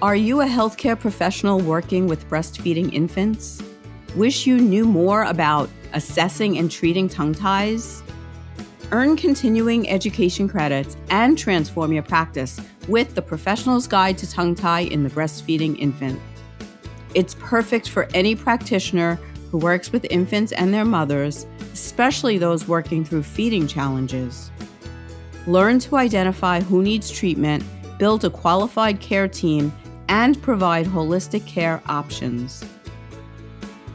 Are you a healthcare professional working with breastfeeding infants? Wish you knew more about assessing and treating tongue ties? Earn continuing education credits and transform your practice with the Professional's Guide to Tongue Tie in the Breastfeeding Infant. It's perfect for any practitioner who works with infants and their mothers, especially those working through feeding challenges. Learn to identify who needs treatment, build a qualified care team, and provide holistic care options.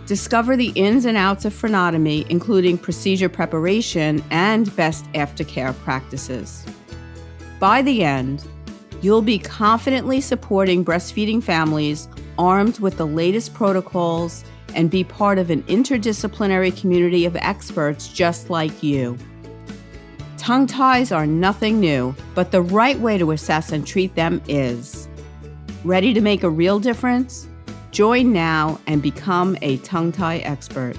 Discover the ins and outs of frenotomy, including procedure preparation and best aftercare practices. By the end, you'll be confidently supporting breastfeeding families armed with the latest protocols and be part of an interdisciplinary community of experts just like you. Tongue ties are nothing new, but the right way to assess and treat them is. Ready to make a real difference? Join now and become a tongue tie expert.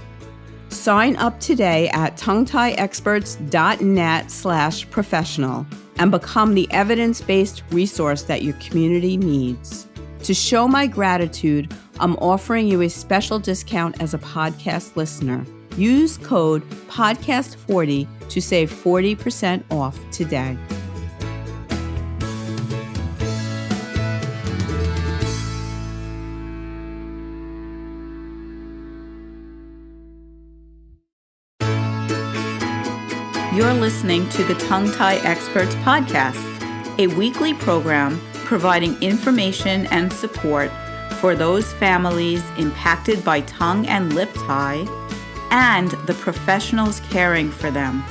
Sign up today at tonguetieexperts.net/professional and become the evidence-based resource that your community needs. To show my gratitude, I'm offering you a special discount as a podcast listener. Use code PODCAST40 to save 40% off today. You're listening to the Tongue Tie Experts podcast, a weekly program providing information and support for those families impacted by tongue and lip tie and the professionals caring for them.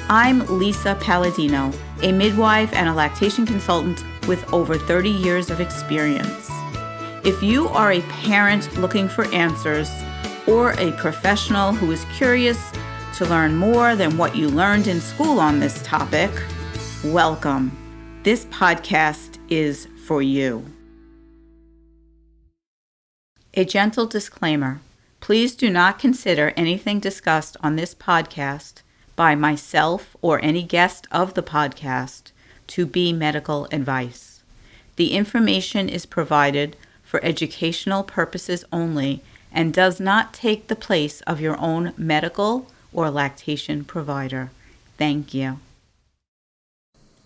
I'm Lisa Paladino, a midwife and a lactation consultant with over 30 years of experience. If you are a parent looking for answers or a professional who is curious to learn more than what you learned in school on this topic, welcome. This podcast is for you. A gentle disclaimer. Please do not consider anything discussed on this podcast by myself or any guest of the podcast to be medical advice. The information is provided for educational purposes only and does not take the place of your own medical or lactation provider. Thank you.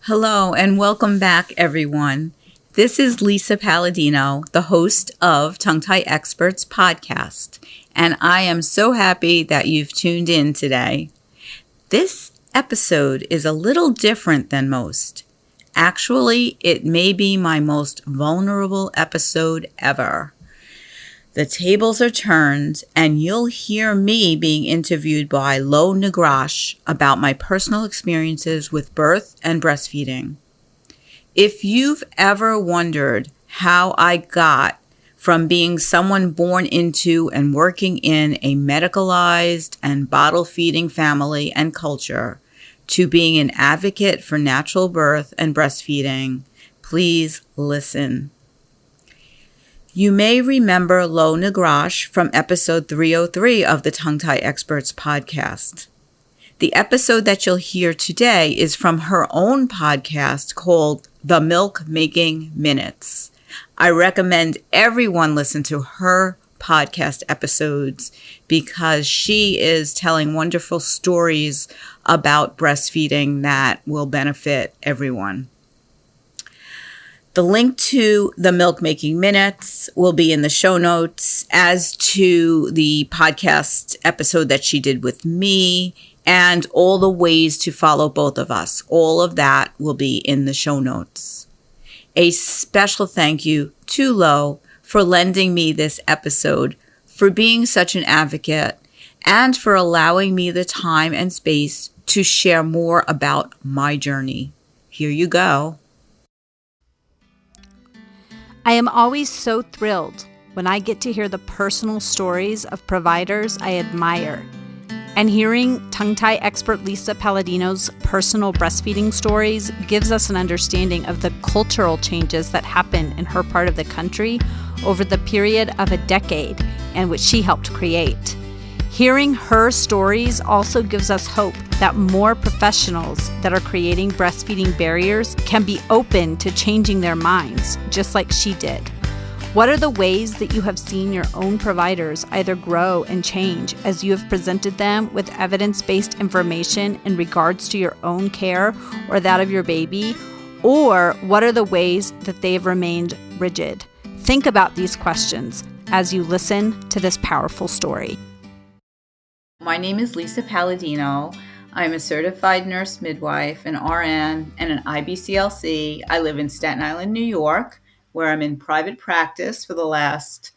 Hello and welcome back, everyone. This is Lisa Paladino, the host of Tongue Tie Experts podcast, and I am so happy that you've tuned in today. This episode is a little different than most. Actually, it may be my most vulnerable episode ever. The tables are turned, and you'll hear me being interviewed by Lo Nigrosh about my personal experiences with birth and breastfeeding. If you've ever wondered how I got from being someone born into and working in a medicalized and bottle-feeding family and culture to being an advocate for natural birth and breastfeeding, please listen. You may remember Lo Nigrosh from episode 303 of the Tongue Tie Experts podcast. The episode that you'll hear today is from her own podcast called The Milk Making Minutes. I recommend everyone listen to her podcast episodes because she is telling wonderful stories about breastfeeding that will benefit everyone. The link to the Milk Making Minutes will be in the show notes, as to the podcast episode that she did with me and all the ways to follow both of us. All of that will be in the show notes. A special thank you to Lo for lending me this episode, for being such an advocate, and for allowing me the time and space to share more about my journey. Here you go. I am always so thrilled when I get to hear the personal stories of providers I admire. And hearing tongue tie expert Lisa Paladino's personal breastfeeding stories gives us an understanding of the cultural changes that happen in her part of the country over the period of a decade and which she helped create. Hearing her stories also gives us hope that more professionals that are creating breastfeeding barriers can be open to changing their minds, just like she did? What are the ways that you have seen your own providers either grow and change as you have presented them with evidence-based information in regards to your own care or that of your baby? Or what are the ways that they have remained rigid? Think about these questions as you listen to this powerful story. My name is Lisa Paladino. I'm a certified nurse midwife, an RN, and an IBCLC. I live in Staten Island, New York, where I'm in private practice for the last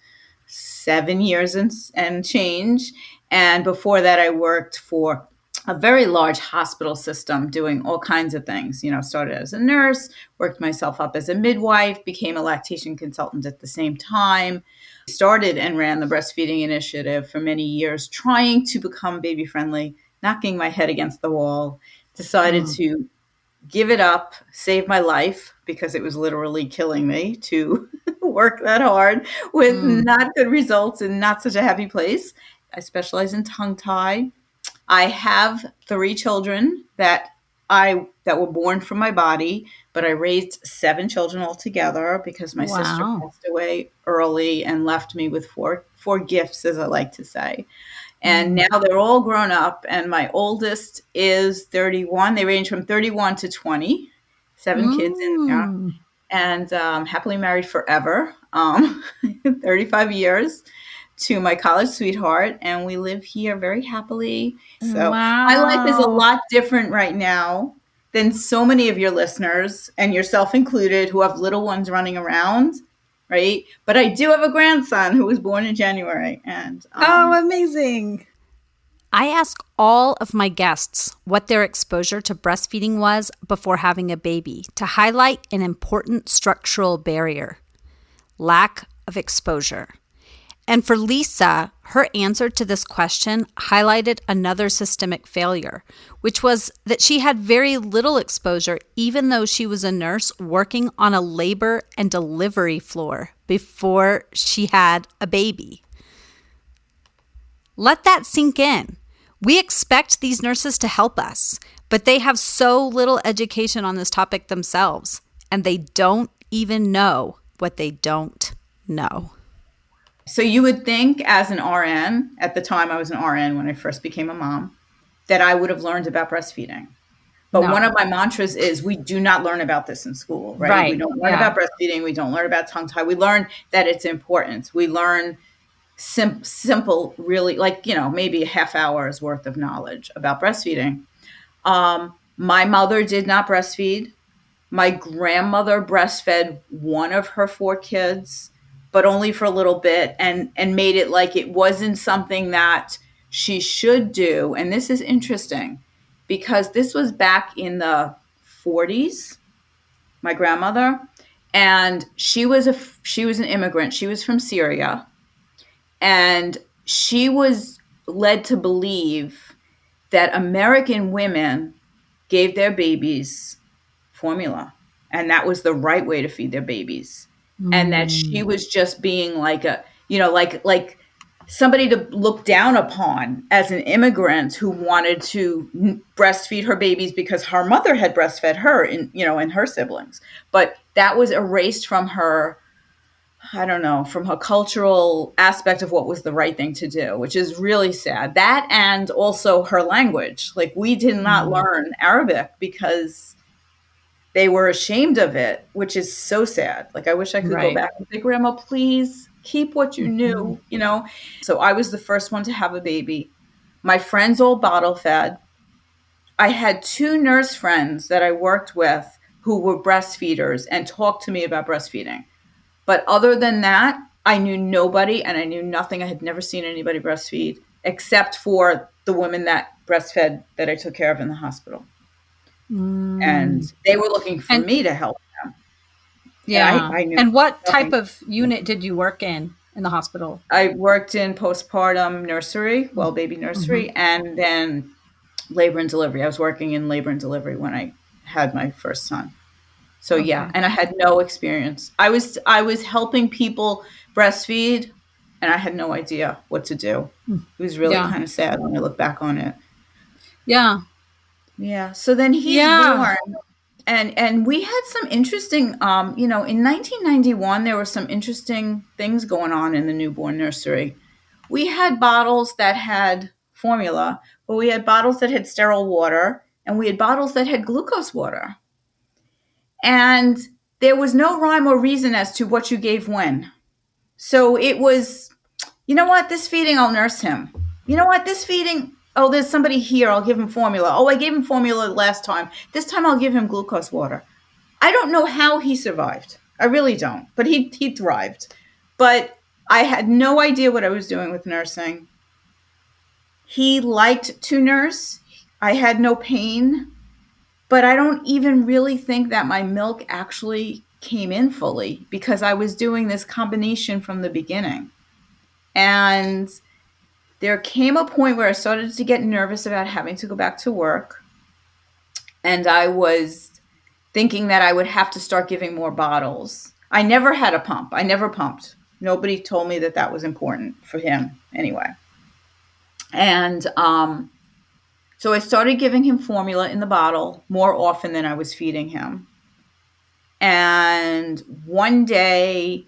7 years and change. And before that, I worked for a very large hospital system doing all kinds of things. Started as a nurse, worked myself up as a midwife, became a lactation consultant at the same time, started and ran the breastfeeding initiative for many years, trying to become baby friendly, knocking my head against the wall, decided to give it up, save my life, because it was literally killing me to work that hard with not good results and not such a happy place. I specialize in tongue tie. I have 3 children that were born from my body, but I raised 7 children altogether because my sister passed away early and left me with four gifts, as I like to say. And now they're all grown up, and my oldest is 31. They range from 31 to 20, 7 kids in there, and happily married forever, 35 years to my college sweetheart, and we live here very happily. So my life is a lot different right now than so many of your listeners, and yourself included, who have little ones running around. Right. But I do have a grandson who was born in January. And amazing. I ask all of my guests what their exposure to breastfeeding was before having a baby to highlight an important structural barrier: lack of exposure. And for Lisa, her answer to this question highlighted another systemic failure, which was that she had very little exposure, even though she was a nurse working on a labor and delivery floor before she had a baby. Let that sink in. We expect these nurses to help us, but they have so little education on this topic themselves, and they don't even know what they don't know. So you would think, as an RN, at the time I was an RN when I first became a mom, that I would have learned about breastfeeding. But one of my mantras is we do not learn about this in school, right? We don't learn about breastfeeding. We don't learn about tongue tie. We learn that it's important. We learn simple, really, maybe a half hour's worth of knowledge about breastfeeding. My mother did not breastfeed. My grandmother breastfed one of her 4 kids, but only for a little bit, and made it like it wasn't something that she should do. And this is interesting because this was back in the 40s, my grandmother, and she was an immigrant. She was from Syria, and she was led to believe that American women gave their babies formula, and that was the right way to feed their babies. And that she was just being like like somebody to look down upon as an immigrant who wanted to breastfeed her babies because her mother had breastfed her and her siblings. But that was erased from her, from her cultural aspect of what was the right thing to do, which is really sad. That, and also her language. Like, we did not learn Arabic because they were ashamed of it, which is so sad. Like, I wish I could go back and say, Grandma, please keep what you knew, So I was the first one to have a baby. My friends all bottle fed. I had 2 nurse friends that I worked with who were breastfeeders and talked to me about breastfeeding. But other than that, I knew nobody and I knew nothing. I had never seen anybody breastfeed except for the women that breastfed that I took care of in the hospital. And they were looking for me to help them. Yeah. I knew and what nothing. type of unit did you work in the hospital? I worked in postpartum nursery, baby nursery, and then labor and delivery. I was working in labor and delivery when I had my first son. So and I had no experience. I was helping people breastfeed, and I had no idea what to do. It was really kind of sad when I look back on it. Yeah. Yeah. So then he's born. And we had some interesting, in 1991, there were some interesting things going on in the newborn nursery. We had bottles that had formula, but we had bottles that had sterile water, and we had bottles that had glucose water. And there was no rhyme or reason as to what you gave when. So it was, you know what, this feeding, I'll nurse him. You know what, this feeding, oh, there's somebody here, I'll give him formula. Oh, I gave him formula last time. This time I'll give him glucose water. I don't know how he survived. I really don't. But he thrived. But I had no idea what I was doing with nursing. He liked to nurse. I had no pain. But I don't even really think that my milk actually came in fully because I was doing this combination from the beginning. And there came a point where I started to get nervous about having to go back to work. And I was thinking that I would have to start giving more bottles. I never had a pump. I never pumped. Nobody told me that that was important for him anyway. And so I started giving him formula in the bottle more often than I was feeding him. And one day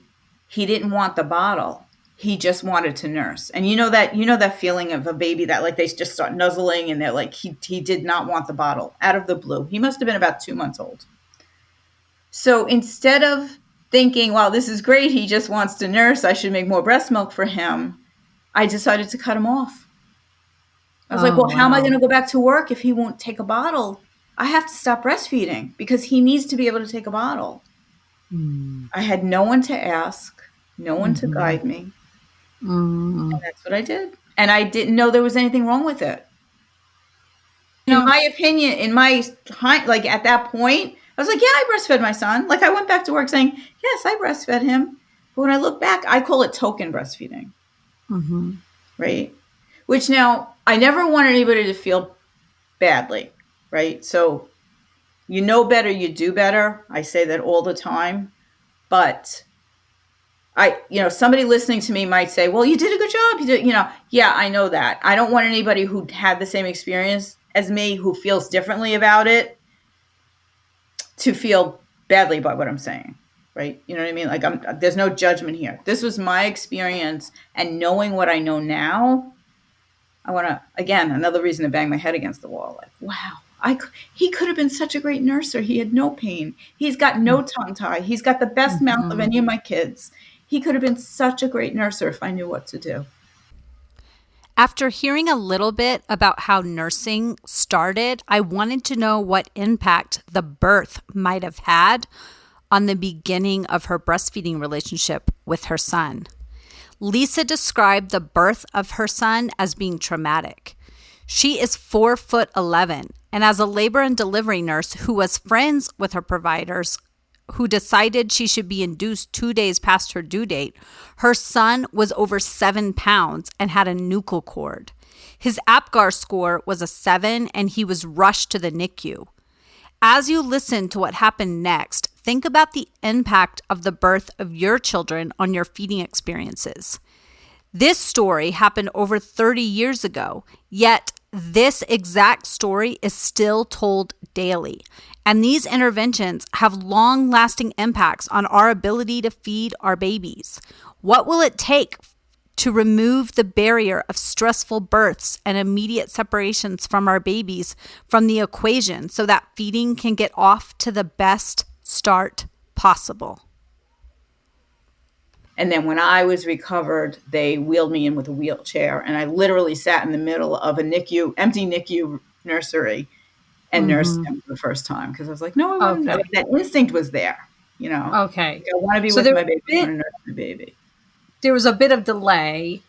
he didn't want the bottle. He just wanted to nurse. And you know that feeling of a baby that like they just start nuzzling and they're like, he did not want the bottle out of the blue. He must have been about 2 months old. So instead of thinking, wow, this is great, he just wants to nurse, I should make more breast milk for him, I decided to cut him off. I was like, well, how am I going to go back to work if he won't take a bottle? I have to stop breastfeeding because he needs to be able to take a bottle. I had no one to ask, no one to guide me. And that's what I did. And I didn't know there was anything wrong with it. In my opinion, like at that point, I was like, yeah, I breastfed my son. Like I went back to work saying, yes, I breastfed him. But when I look back, I call it token breastfeeding. Right? Which now, I never want anybody to feel badly, right? So you know better, you do better. I say that all the time. But somebody listening to me might say, well, you did a good job. You did, yeah, I know that. I don't want anybody who had the same experience as me who feels differently about it to feel badly about what I'm saying, right? You know what I mean? Like there's no judgment here. This was my experience, and knowing what I know now, I want to, again, another reason to bang my head against the wall. Like, wow, he could have been such a great nurser. He had no pain. He's got no tongue tie. He's got the best mouth of any of my kids. He could have been such a great nurser if I knew what to do. After hearing a little bit about how nursing started, I wanted to know what impact the birth might have had on the beginning of her breastfeeding relationship with her son. Lisa described the birth of her son as being traumatic. She is 4'11", and as a labor and delivery nurse who was friends with her providers who decided she should be induced 2 days past her due date, her son was over 7 pounds and had a nuchal cord. His APGAR score was a 7, and he was rushed to the NICU. As you listen to what happened next, think about the impact of the birth of your children on your feeding experiences. This story happened over 30 years ago, yet this exact story is still told daily. And these interventions have long-lasting impacts on our ability to feed our babies. What will it take to remove the barrier of stressful births and immediate separations from our babies from the equation so that feeding can get off to the best start possible? And then when I was recovered, they wheeled me in with a wheelchair, and I literally sat in the middle of a NICU, empty NICU nursery, and nursed him for the first time because I was like, no, I want to. Like, that instinct was there, Okay. I want to be with my baby. I want to nurse my baby. There was a bit of delay,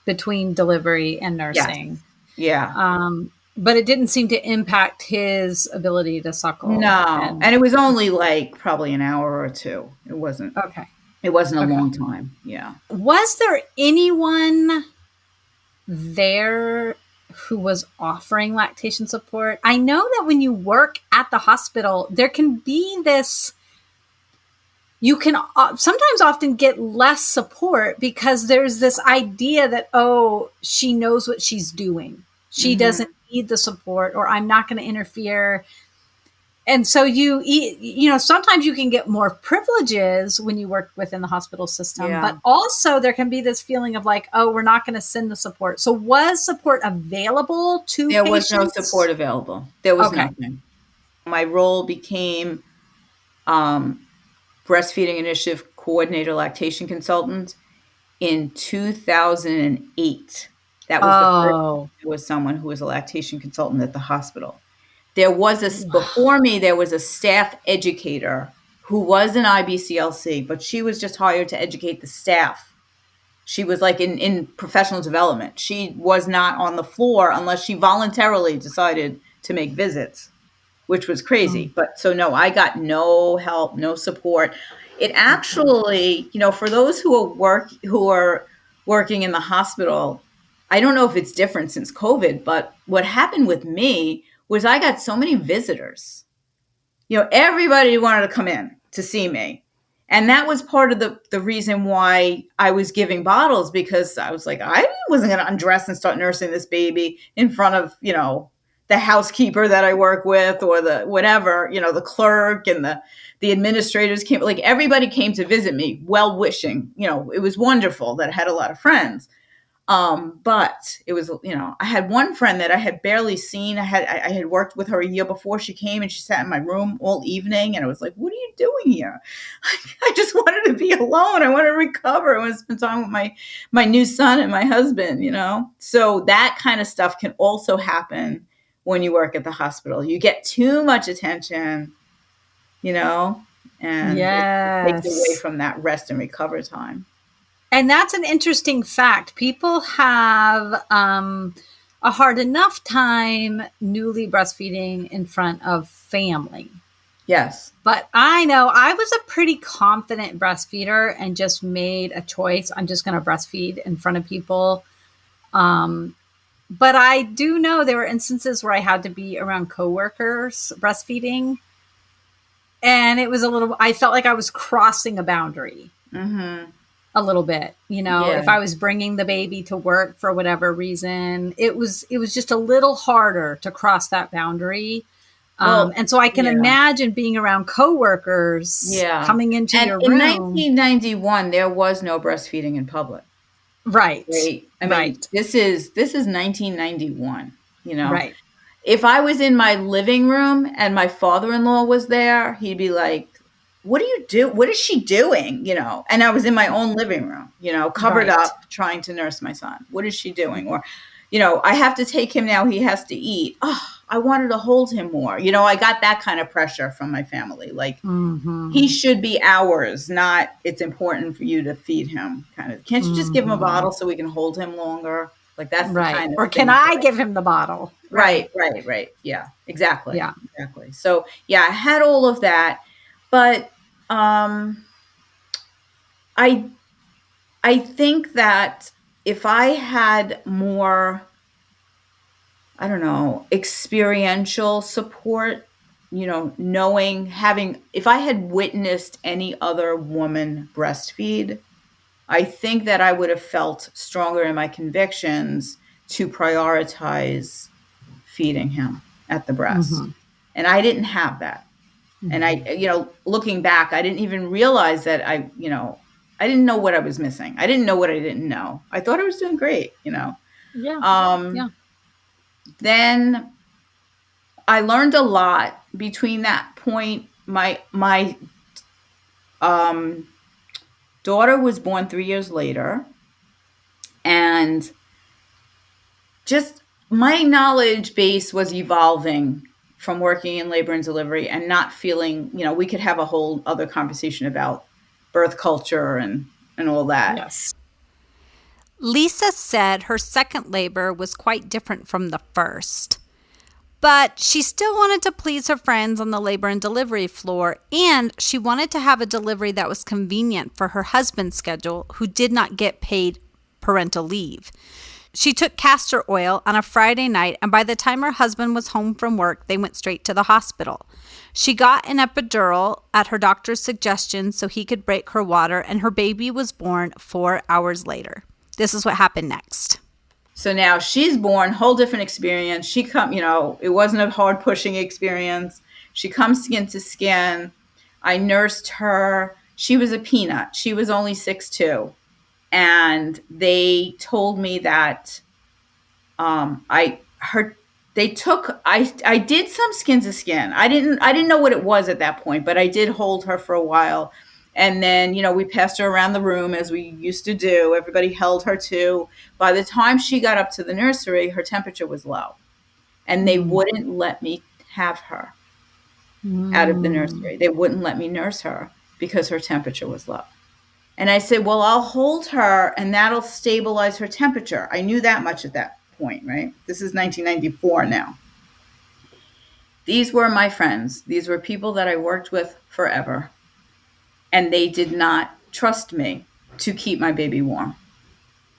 between delivery and nursing. Yes. Yeah. But it didn't seem to impact his ability to suckle. No. And it was only like probably an hour or two. It wasn't. Okay. It wasn't a long time. Yeah. Was there anyone there who was offering lactation support? I know that when you work at the hospital, there can be this, you can sometimes often get less support because there's this idea that, oh, she knows what she's doing. She doesn't need the support, or I'm not going to interfere. And so sometimes you can get more privileges when you work within the hospital system, but also there can be this feeling of like, oh, we're not going to send the support. So was support available to There patients? was no support available. There was nothing. My role became Breastfeeding Initiative Coordinator Lactation Consultant in 2008. That was the first time there was someone who was a lactation consultant at the hospital. There was before me, there was a staff educator who was an IBCLC, but she was just hired to educate the staff. She was like in professional development. She was not on the floor unless she voluntarily decided to make visits, which was crazy. But so no, I got no help, no support. It actually, for those who are working in the hospital, I don't know if it's different since COVID, but what happened with me was I got so many visitors. Everybody wanted to come in to see me. And that was part of the reason why I was giving bottles, because I was like, I wasn't going to undress and start nursing this baby in front of, the housekeeper that I work with, or the whatever, the clerk and the administrators came, like everybody came to visit me, well-wishing. It was wonderful that I had a lot of friends. But it was, I had one friend that I had barely seen. I had worked with her a year before she came, and she sat in my room all evening, and I was like, what are you doing here? I just wanted to be alone. I want to recover. I want to spend time with my new son and my husband, So that kind of stuff can also happen when you work at the hospital. You get too much attention, and it takes away from that rest and recover time. And that's an interesting fact. People have a hard enough time newly breastfeeding in front of family. Yes. But I know I was a pretty confident breastfeeder and just made a choice. I'm just going to breastfeed in front of people. But I do know there were instances where I had to be around coworkers breastfeeding. And it was I felt like I was crossing a boundary. Mm-hmm. A little bit, if I was bringing the baby to work for whatever reason, it was just a little harder to cross that boundary. And so I can imagine being around coworkers coming into your room. In 1991, there was no breastfeeding in public. Right. I mean, this is 1991, Right. If I was in my living room and my father-in-law was there, he'd be like, what do you do? What is she doing? And I was in my own living room, covered up, trying to nurse my son. What is she doing? Or, I have to take him now. He has to eat. Oh, I wanted to hold him more. I got that kind of pressure from my family. Like, he should be ours, not it's important for you to feed him. Kind of. Can't you just give him a bottle so we can hold him longer? Like, that's the kind of Or can I give him the bottle? Right. Yeah, exactly. Yeah, exactly. So, I had all of that. But I think that if I had more, I don't know, experiential support, if I had witnessed any other woman breastfeed, I think that I would have felt stronger in my convictions to prioritize feeding him at the breast. Mm-hmm. And I didn't have that. And I, looking back, I didn't even realize that I didn't know what I was missing. I didn't know what I didn't know. I thought I was doing great, Yeah. Then I learned a lot between that point. My daughter was born 3 years later, and just my knowledge base was evolving from working in labor and delivery and not feeling, we could have a whole other conversation about birth culture and all that. Yes. Lisa said her second labor was quite different from the first, but she still wanted to please her friends on the labor and delivery floor, and she wanted to have a delivery that was convenient for her husband's schedule, who did not get paid parental leave. She took castor oil on a Friday night, and by the time her husband was home from work, they went straight to the hospital. She got an epidural at her doctor's suggestion so he could break her water, and her baby was born 4 hours later. This is what happened next. So now she's born, whole different experience. It wasn't a hard pushing experience. She comes skin to skin. I nursed her. She was a peanut. She was only 6'2". And they told me that I did some skin to skin. I didn't know what it was at that point, but I did hold her for a while. And then, we passed her around the room as we used to do. Everybody held her too. By the time she got up to the nursery, her temperature was low. And they wouldn't let me have her out of the nursery. They wouldn't let me nurse her because her temperature was low. And I said, well, I'll hold her and that'll stabilize her temperature. I knew that much at that point, right? This is 1994 now. These were my friends. These were people that I worked with forever. And they did not trust me to keep my baby warm.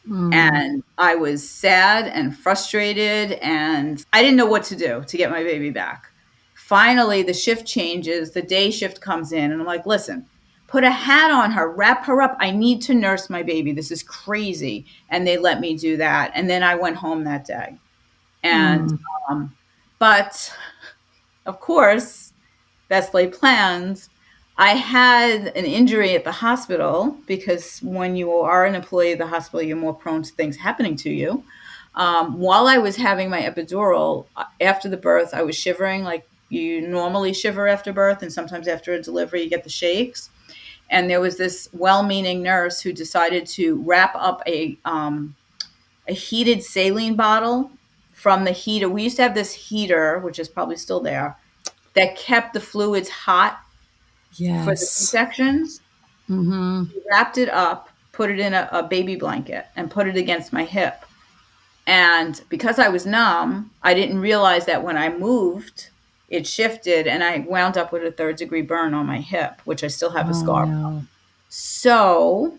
And I was sad and frustrated, and I didn't know what to do to get my baby back. Finally, the shift changes. The day shift comes in, and I'm like, listen, put a hat on her, wrap her up. I need to nurse my baby. This is crazy. And they let me do that. And then I went home that day. And, but of course, best laid plans. I had an injury at the hospital because when you are an employee of the hospital, you're more prone to things happening to you. While I was having my epidural, after the birth, I was shivering like you normally shiver after birth. And sometimes after a delivery, you get the shakes. And there was this well-meaning nurse who decided to wrap up a heated saline bottle from the heater. We used to have this heater, which is probably still there, that kept the fluids hot for the C-sections. She wrapped it up, put it in a baby blanket, and put it against my hip. And because I was numb, I didn't realize that when I moved, it shifted, and I wound up with a 3rd-degree burn on my hip, which I still have a scar from. So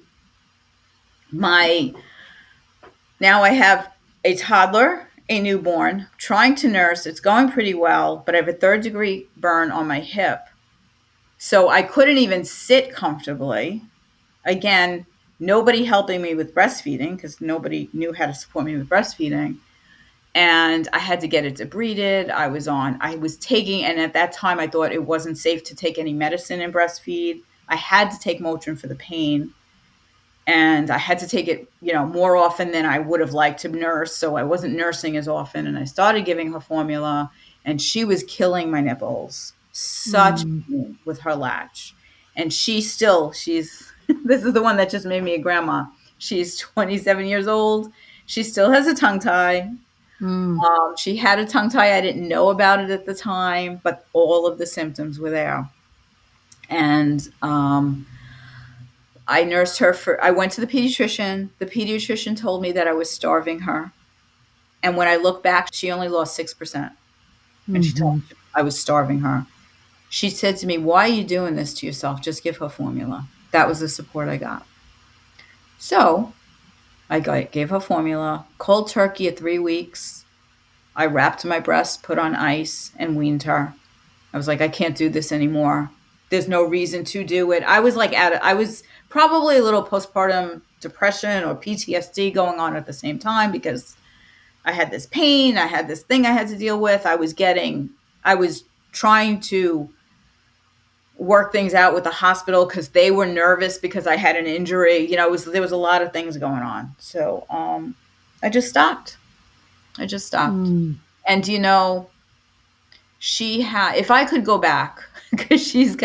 now I have a toddler, a newborn, trying to nurse. It's going pretty well, but I have a 3rd-degree burn on my hip. So I couldn't even sit comfortably. Again, nobody helping me with breastfeeding because nobody knew how to support me with breastfeeding. And I had to get it debrided. I was taking, and at that time I thought it wasn't safe to take any medicine and breastfeed. I had to take Motrin for the pain. And I had to take it, more often than I would have liked to nurse. So I wasn't nursing as often. And I started giving her formula, and she was killing my nipples. Such pain with her latch. And she's this is the one that just made me a grandma. She's 27 years old. She still has a tongue tie. She had a tongue tie. I didn't know about it at the time, but all of the symptoms were there. And I nursed her I went to the pediatrician. The pediatrician told me that I was starving her. And when I look back, she only lost 6%. And she told me I was starving her. She said to me, why are you doing this to yourself? Just give her formula. That was the support I got. So I gave her formula, cold turkey at 3 weeks. I wrapped my breast, put on ice, and weaned her. I was like, I can't do this anymore. There's no reason to do it. I was I was probably a little postpartum depression or PTSD going on at the same time because I had this pain. I had this thing I had to deal with. I was trying to work things out with the hospital because they were nervous because I had an injury. There was a lot of things going on. So I just stopped. And if I could go back, because she's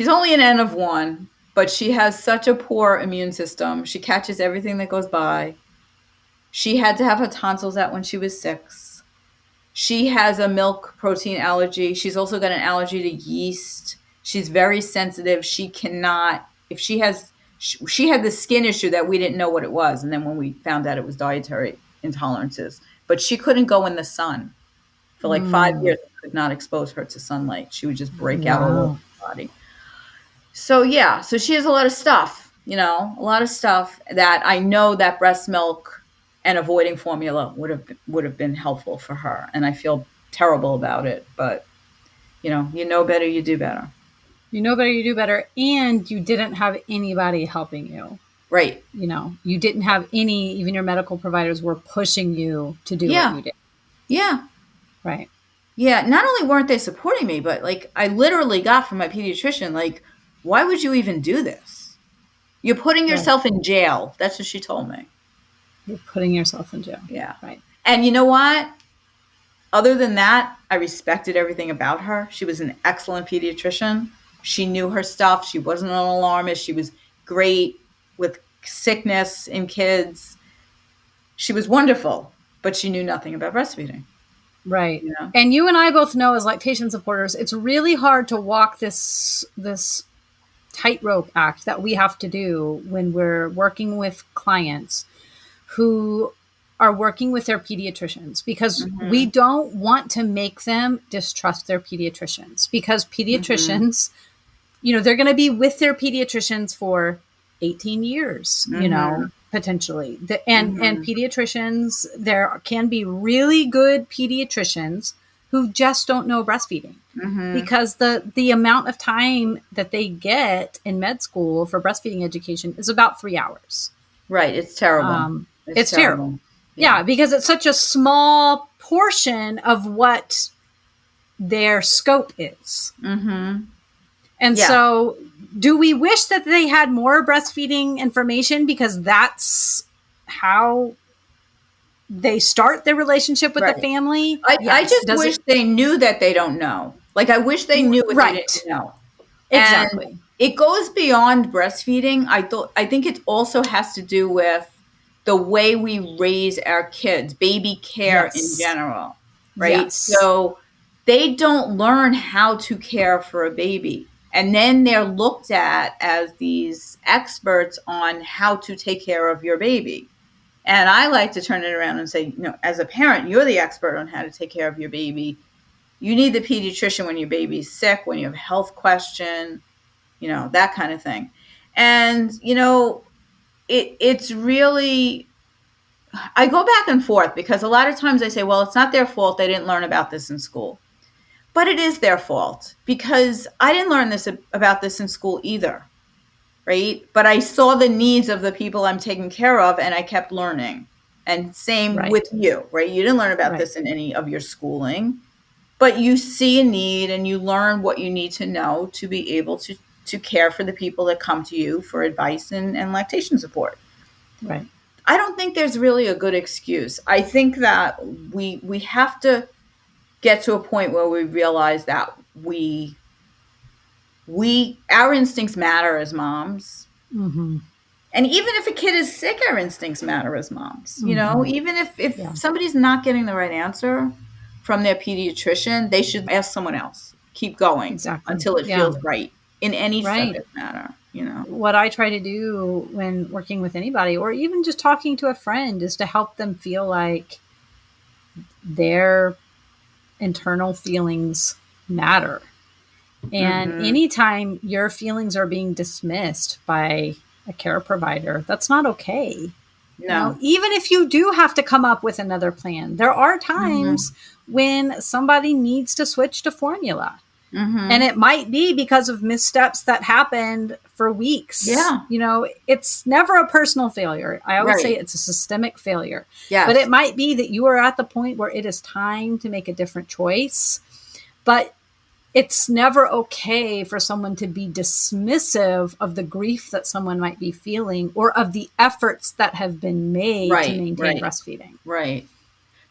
only an N of 1, but she has such a poor immune system. She catches everything that goes by. She had to have her tonsils out when she was 6. She has a milk protein allergy. She's also got an allergy to yeast. She's very sensitive. She cannot, if she had this skin issue that we didn't know what it was. And then when we found out it was dietary intolerances, but she couldn't go in the sun for 5 years. I could not expose her to sunlight. She would just break out all over her body. So so she has a lot of stuff, a lot of stuff that I know that breast milk and avoiding formula would have been helpful for her. And I feel terrible about it, but you know better, you do better. You know better, you do better. And you didn't have anybody helping you. Right. You didn't have any, even your medical providers were pushing you to do what Yeah. you did. Yeah. Right. Yeah. Not only weren't they supporting me, but like I literally got from my pediatrician, like, why would you even do this? You're putting Right. yourself in jail. That's what she told me. You're putting yourself in jail. Yeah. Right. And you know what? Other than that, I respected everything about her. She was an excellent pediatrician. She knew her stuff. She wasn't an alarmist. She was great with sickness in kids. She was wonderful, but she knew nothing about breastfeeding. Right. You know? And you and I both know as lactation supporters, it's really hard to walk this tightrope act that we have to do when we're working with clients who are working with their pediatricians, because we don't want to make them distrust their pediatricians, because pediatricians, they're going to be with their pediatricians for 18 years, potentially. And pediatricians, there can be really good pediatricians who just don't know breastfeeding, because the amount of time that they get in med school for breastfeeding education is about 3 hours. Right. It's terrible. It's terrible. Yeah, because it's such a small portion of what their scope is. And so do we wish that they had more breastfeeding information, because that's how they start their relationship with the family? I just wish they knew that they don't know. Like, I wish they knew what they didn't know. Exactly. And it goes beyond breastfeeding. I think it also has to do with the way we raise our kids, baby care in general, right? Yes. So they don't learn how to care for a baby. And then they're looked at as these experts on how to take care of your baby. And I like to turn it around and say, as a parent, you're the expert on how to take care of your baby. You need the pediatrician when your baby's sick, when you have a health question, that kind of thing. And, it's really, I go back and forth, because a lot of times I say, well, it's not their fault. They didn't learn about this in school. But it is their fault, because I didn't learn about this in school either, right? But I saw the needs of the people I'm taking care of, and I kept learning. And same with you, right? You didn't learn about this in any of your schooling, but you see a need and you learn what you need to know to be able to care for the people that come to you for advice and lactation support. Right. I don't think there's really a good excuse. I think that we have to get to a point where we realize that our instincts matter as moms. And even if a kid is sick, our instincts matter as moms. Even if somebody's not getting the right answer from their pediatrician, they should ask someone else. Keep going until it feels right in any subject matter. What I try to do when working with anybody, or even just talking to a friend, is to help them feel like their internal feelings matter. And anytime your feelings are being dismissed by a care provider, that's not okay. No. Even if you do have to come up with another plan, there are times when somebody needs to switch to formula. And it might be because of missteps that happened for weeks. Yeah. It's never a personal failure. I always say it's a systemic failure. Yes. But it might be that you are at the point where it is time to make a different choice. But it's never okay for someone to be dismissive of the grief that someone might be feeling, or of the efforts that have been made to maintain breastfeeding. Right.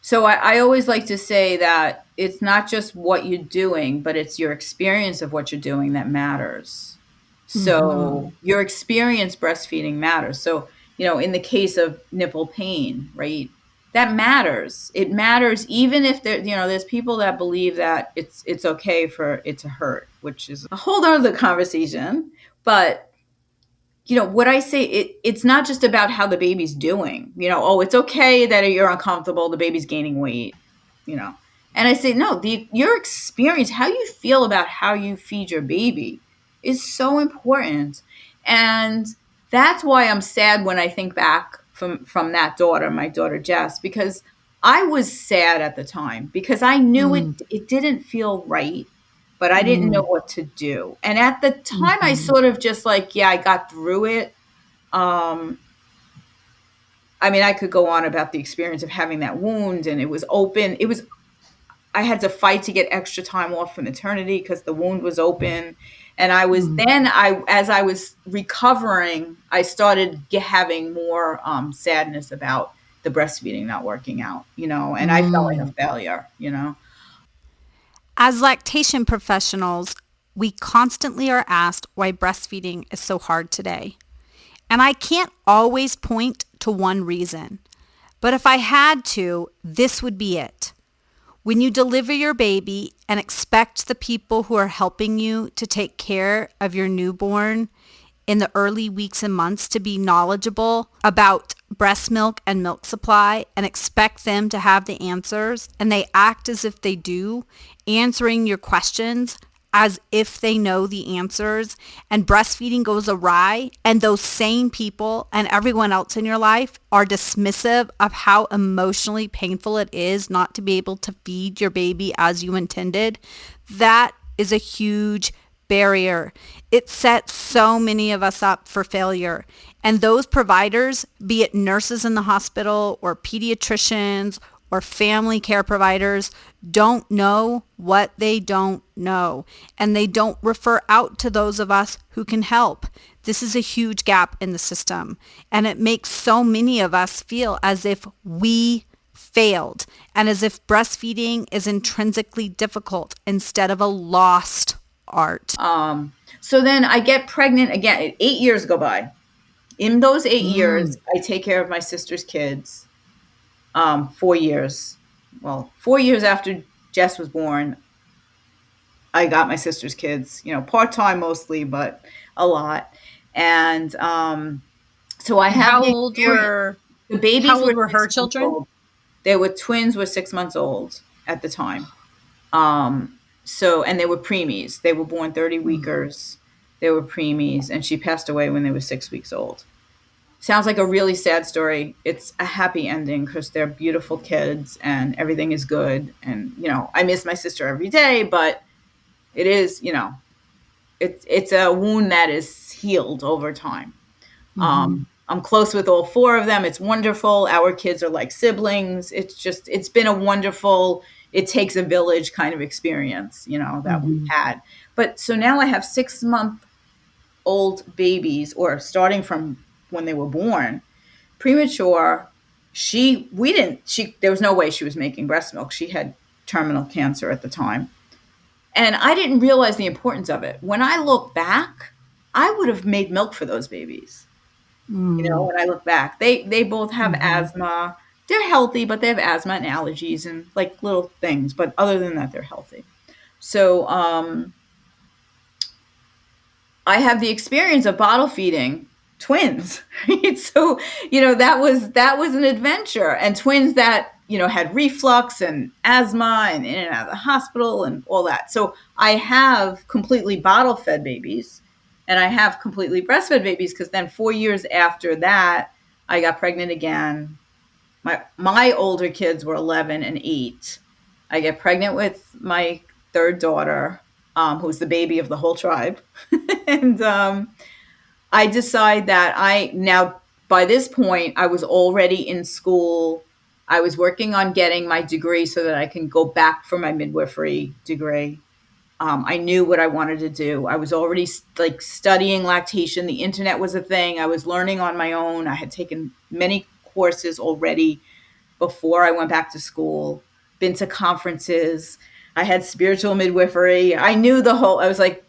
So I always like to say that it's not just what you're doing, but it's your experience of what you're doing that matters. So your experience breastfeeding matters. So, in the case of nipple pain, right, that matters. It matters even if there's people that believe that it's okay for it to hurt, which is a whole other conversation. But what I say, it's not just about how the baby's doing. It's okay that you're uncomfortable, the baby's gaining weight, And I say, no, your experience, how you feel about how you feed your baby is so important. And that's why I'm sad when I think back from that daughter, my daughter Jess, because I was sad at the time, because I knew it didn't feel right. But I didn't know what to do. And at the time, I sort of just I got through it. I mean, I could go on about the experience of having that wound, and it was open. I had to fight to get extra time off from maternity because the wound was open. And as I was recovering, I started having more sadness about the breastfeeding not working out, and I felt like a failure, As lactation professionals, we constantly are asked why breastfeeding is so hard today. And I can't always point to one reason, but if I had to, this would be it. When you deliver your baby and expect the people who are helping you to take care of your newborn in the early weeks and months to be knowledgeable about breast milk and milk supply and expect them to have the answers, and they act as if they do, answering your questions as if they know the answers, and breastfeeding goes awry, and those same people and everyone else in your life are dismissive of how emotionally painful it is not to be able to feed your baby as you intended, that is a huge barrier. It sets so many of us up for failure. And those providers, be it nurses in the hospital or pediatricians or family care providers, don't know what they don't know. And they don't refer out to those of us who can help. This is a huge gap in the system. And it makes so many of us feel as if we failed and as if breastfeeding is intrinsically difficult instead of a lost art. So then I get pregnant again. 8 years go by. In those 8 years, I take care of my sister's kids. 4 years. Well, 4 years after Jess was born, I got my sister's kids, part-time mostly, but a lot. And so I have How old were the babies? How old were 6 her months children? old. They were twins, were 6 months old at the time. So, and they were preemies. They were born 30 weekers. They were preemies, and she passed away when they were 6 weeks old. Sounds like a really sad story. It's a happy ending because they're beautiful kids and everything is good. And, I miss my sister every day, but it is, it's a wound that is healed over time. I'm close with all 4 of them. It's wonderful. Our kids are like siblings. It's been a wonderful, it takes a village kind of experience, that we've had. But so now I have 6-month-old babies, or starting from when they were born, premature. There was no way she was making breast milk. She had terminal cancer at the time. And I didn't realize the importance of it. When I look back, I would have made milk for those babies. When I look back, they both have asthma. They're healthy, but they have asthma and allergies and like little things. But other than that, they're healthy. So I have the experience of bottle feeding twins. Right? So, that was an adventure. And twins that, had reflux and asthma and in and out of the hospital and all that. So I have completely bottle fed babies. And I have completely breastfed babies because then 4 years after that, I got pregnant again. My older kids were 11 and 8. I get pregnant with my third daughter, who's the baby of the whole tribe. And I decide that by this point, I was already in school. I was working on getting my degree so that I can go back for my midwifery degree. I knew what I wanted to do. I was already studying lactation. The internet was a thing. I was learning on my own. I had taken many courses already before I went back to school, been to conferences. I had spiritual midwifery. I knew I was like,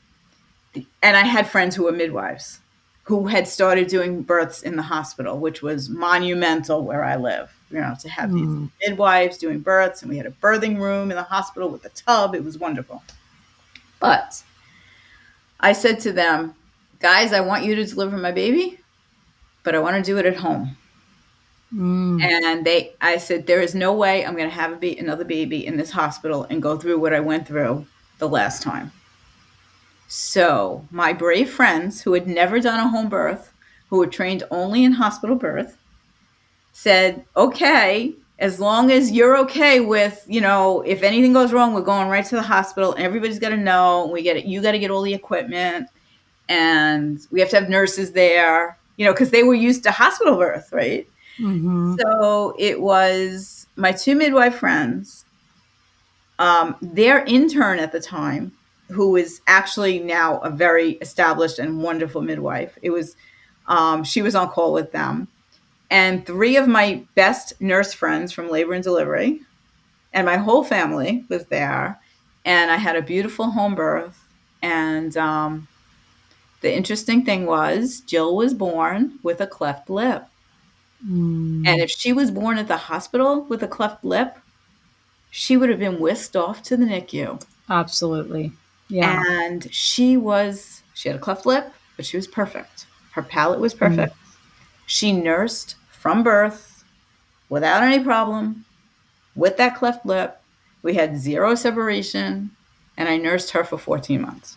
and I had friends who were midwives who had started doing births in the hospital, which was monumental where I live, to have these midwives doing births. And we had a birthing room in the hospital with a tub. It was wonderful. But I said to them, guys, I want you to deliver my baby, but I want to do it at home. And I said, there is no way I'm going to have another baby in this hospital and go through what I went through the last time. So my brave friends who had never done a home birth, who were trained only in hospital birth, said, okay, as long as you're okay with, if anything goes wrong, we're going right to the hospital and everybody's got to know. You got to get all the equipment and we have to have nurses there. because they were used to hospital birth, right? Mm-hmm. So it was my two midwife friends, their intern at the time, who is actually now a very established and wonderful midwife. It was, she was on call with them, and three of my best nurse friends from labor and delivery, and my whole family was there. And I had a beautiful home birth. And the interesting thing was Jill was born with a cleft lip. And if she was born at the hospital with a cleft lip, she would have been whisked off to the NICU. Absolutely. Yeah. And she had a cleft lip, but she was perfect. Her palate was perfect. She nursed from birth without any problem with that cleft lip. We had zero separation, and I nursed her for 14 months.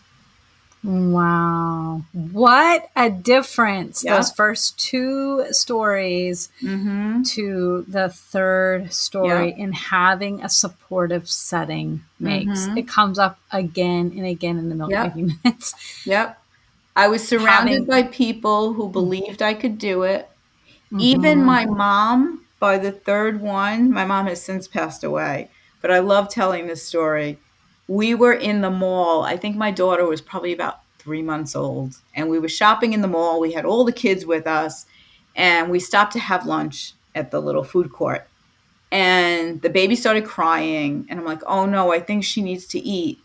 Wow. What a difference Yeah. those first two stories to the third story in having a supportive setting makes. It comes up again and again in the milkmaking minutes. Yep. I was surrounded by people who believed I could do it. Even my mom, by the third one, my mom has since passed away, but I love telling this story. We were in the mall. I think my daughter was probably about 3 months old, and we were shopping in the mall. We had all the kids with us, and we stopped to have lunch at the little food court. And the baby started crying, and I'm like, oh no, I think she needs to eat.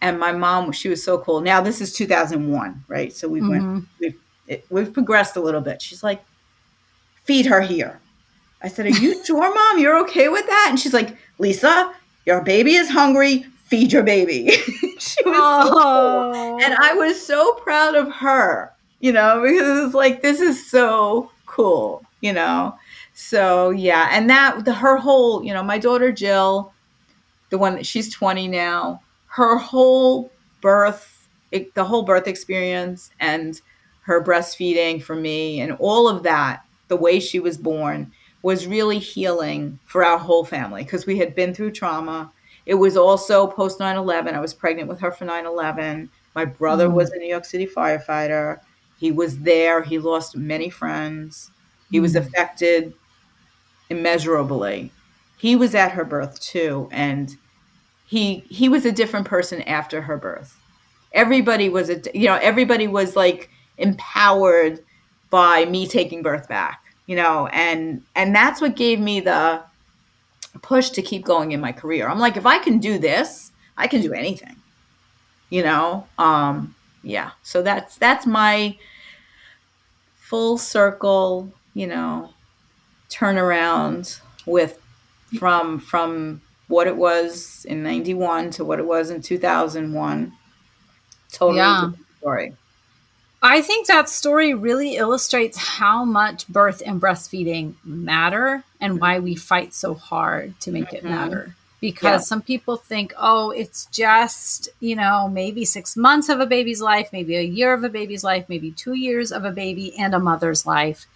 And my mom, she was so cool. Now this is 2001, right? So we've progressed a little bit. She's like, feed her here. I said, are you sure, Mom? You're okay with that? And she's like, Lisa, your baby is hungry. Feed your baby. She was so cool. And I was so proud of her, because it was like, this is so cool, So yeah, and her whole, my daughter Jill, the one that she's 20 now, her whole the whole birth experience and her breastfeeding for me and all of that, the way she was born was really healing for our whole family because we had been through trauma. It was also post 9/11. I was pregnant with her for 9/11. My brother was a New York City firefighter. He was there. He lost many friends. He was affected immeasurably. He was at her birth too, and he was a different person after her birth. Everybody was everybody was like empowered by me taking birth back, and that's what gave me the push to keep going in my career. I'm like, if I can do this, I can do anything, yeah. So that's my full circle, turnaround from what it was in 91 to what it was in 2001. Totally different story. I think that story really illustrates how much birth and breastfeeding matter and why we fight so hard to make it matter. Because some people think, oh, it's just, maybe 6 months of a baby's life, maybe a year of a baby's life, maybe 2 years of a baby and a mother's life.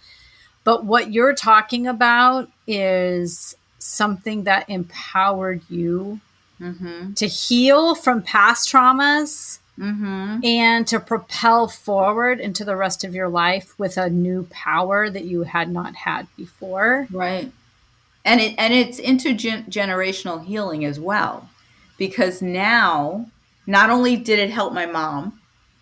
But what you're talking about is something that empowered you to heal from past traumas and to propel forward into the rest of your life with a new power that you had not had before. Right. And it's intergenerational healing as well, because now not only did it help my mom,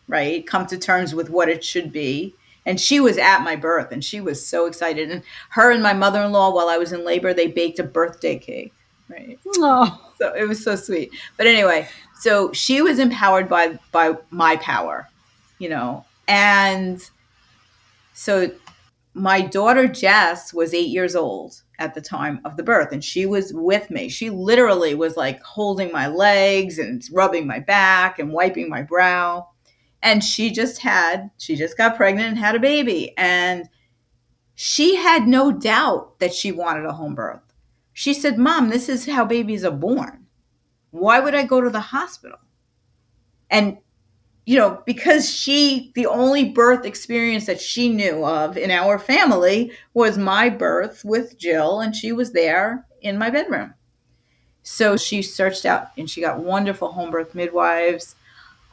right, come to terms with what it should be. And she was at my birth and she was so excited. And her and my mother-in-law, while I was in labor, they baked a birthday cake. Right. Oh. So it was so sweet. But anyway, so she was empowered by my power, and so my daughter Jess was 8 years old at the time of the birth, and she was with me. She literally was like holding my legs and rubbing my back and wiping my brow. And she just got pregnant and had a baby. And she had no doubt that she wanted a home birth. She said, Mom, this is how babies are born. Why would I go to the hospital? And, because the only birth experience that she knew of in our family was my birth with Jill, and she was there in my bedroom. So she searched out and she got wonderful home birth midwives.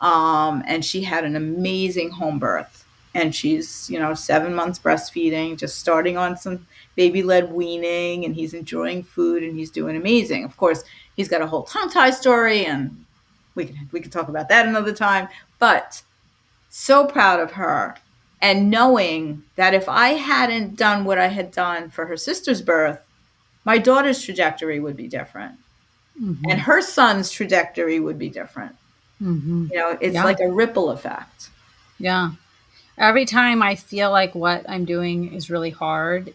And she had an amazing home birth. and she's, 7 months breastfeeding, just starting on some baby-led weaning, and he's enjoying food and he's doing amazing. Of course, he's got a whole tongue tie story, and we can talk about that another time, but so proud of her. And knowing that if I hadn't done what I had done for her sister's birth, my daughter's trajectory would be different. Mm-hmm. And her son's trajectory would be different. Mm-hmm. It's like a ripple effect. Yeah. Every time I feel like what I'm doing is really hard,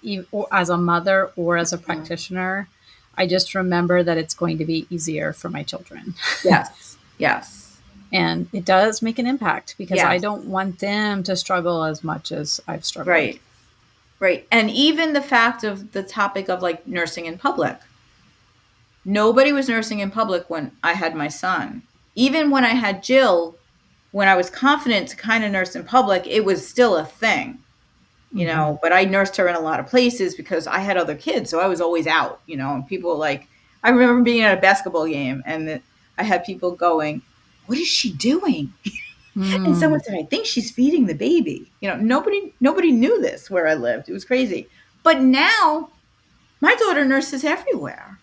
as a mother or as a practitioner, I just remember that it's going to be easier for my children. Yes. Yes. And it does make an impact because I don't want them to struggle as much as I've struggled. Right. Right. And even the fact of the topic of like nursing in public. Nobody was nursing in public when I had my son. Even when I had Jill, when I was confident to kind of nurse in public, it was still a thing, but I nursed her in a lot of places because I had other kids. So I was always out, and people were like, I remember being at a basketball game and I had people going, what is she doing? And someone said, I think she's feeding the baby. Nobody knew this where I lived. It was crazy. But now my daughter nurses everywhere.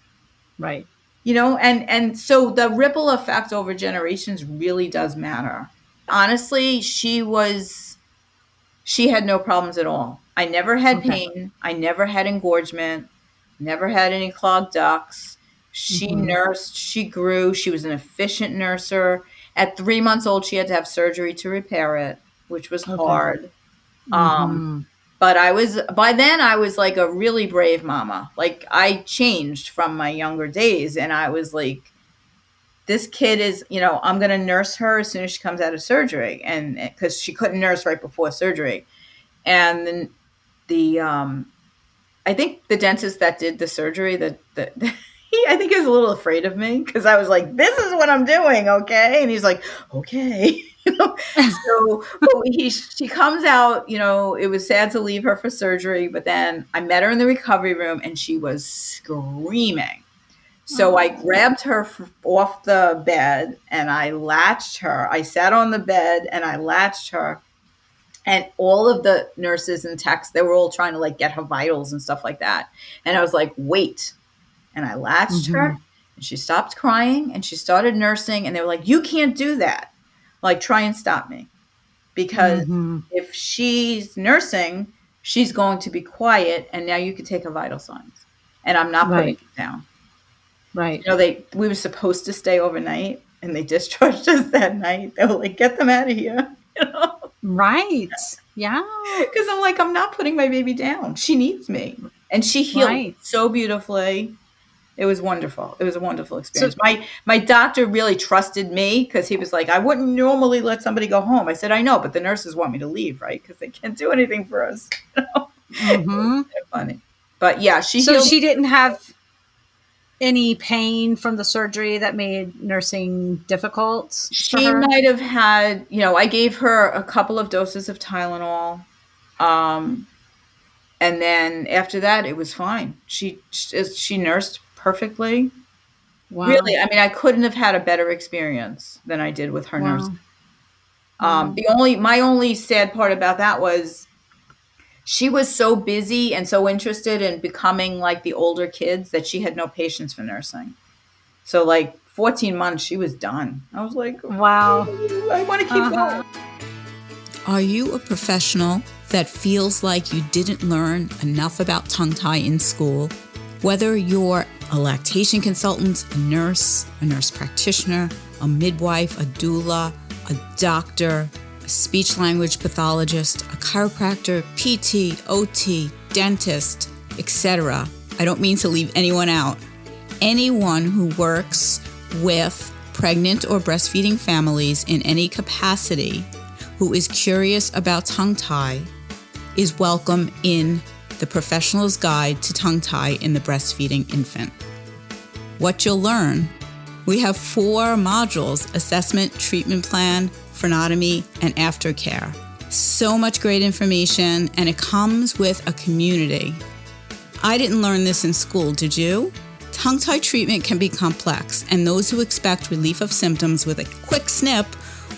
Right. And so the ripple effect over generations really does matter. Honestly, she had no problems at all. I never had pain. I never had engorgement, never had any clogged ducts. She nursed, she grew. She was an efficient nurser. At 3 months old, she had to have surgery to repair it, which was hard. But by then I was like a really brave mama. Like I changed from my younger days, and I was like, this kid is, I'm going to nurse her as soon as she comes out of surgery. And because she couldn't nurse right before surgery. And then I think the dentist that did the surgery, I think he was a little afraid of me because I was like, this is what I'm doing. Okay. And he's like, okay. So she comes out, it was sad to leave her for surgery, but then I met her in the recovery room and she was screaming. So I grabbed her off the bed and I latched her. I sat on the bed and I latched her, and all of the nurses and techs, they were all trying to like get her vitals and stuff like that. And I was like, wait. And I latched her and she stopped crying and she started nursing, and they were like, you can't do that. Like, try and stop me, because if she's nursing, she's going to be quiet, and now you can take her vital signs, and I'm not putting it down. Right. We were supposed to stay overnight, and they discharged us that night. They were like, get them out of here. Right. Yeah. Because I'm like, I'm not putting my baby down. She needs me. And she healed so beautifully. It was wonderful. It was a wonderful experience. So, my doctor really trusted me because he was like, I wouldn't normally let somebody go home. I said, I know, but the nurses want me to leave, right? Because they can't do anything for us. It's funny. But yeah, she didn't have any pain from the surgery that made nursing difficult? She might have had, I gave her a couple of doses of Tylenol. And then after that, it was fine. She nursed perfectly. Wow. Really, I mean, I couldn't have had a better experience than I did with her nursing. My only sad part about that was she was so busy and so interested in becoming like the older kids that she had no patience for nursing. So like 14 months, she was done. I was like, wow, I want to keep going. Are you a professional that feels like you didn't learn enough about tongue tie in school? Whether you're a lactation consultant, a nurse practitioner, a midwife, a doula, a doctor, a speech-language pathologist, a chiropractor, PT, OT, dentist, etc. I don't mean to leave anyone out. Anyone who works with pregnant or breastfeeding families in any capacity who is curious about tongue tie is welcome in the Professional's Guide to Tongue Tie in the Breastfeeding Infant. What you'll learn: we have 4 modules: assessment, treatment plan, frenotomy, and aftercare. So much great information, and it comes with a community. I didn't learn this in school, did you? Tongue tie treatment can be complex, and those who expect relief of symptoms with a quick snip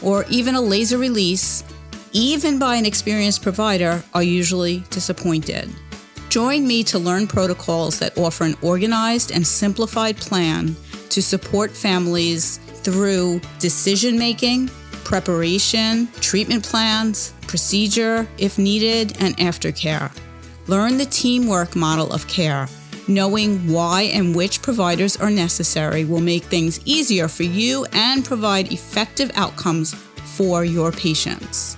or even a laser release, even by an experienced provider, are usually disappointed. Join me to learn protocols that offer an organized and simplified plan to support families through decision-making, preparation, treatment plans, procedure if needed, and aftercare. Learn the teamwork model of care. Knowing why and which providers are necessary will make things easier for you and provide effective outcomes for your patients.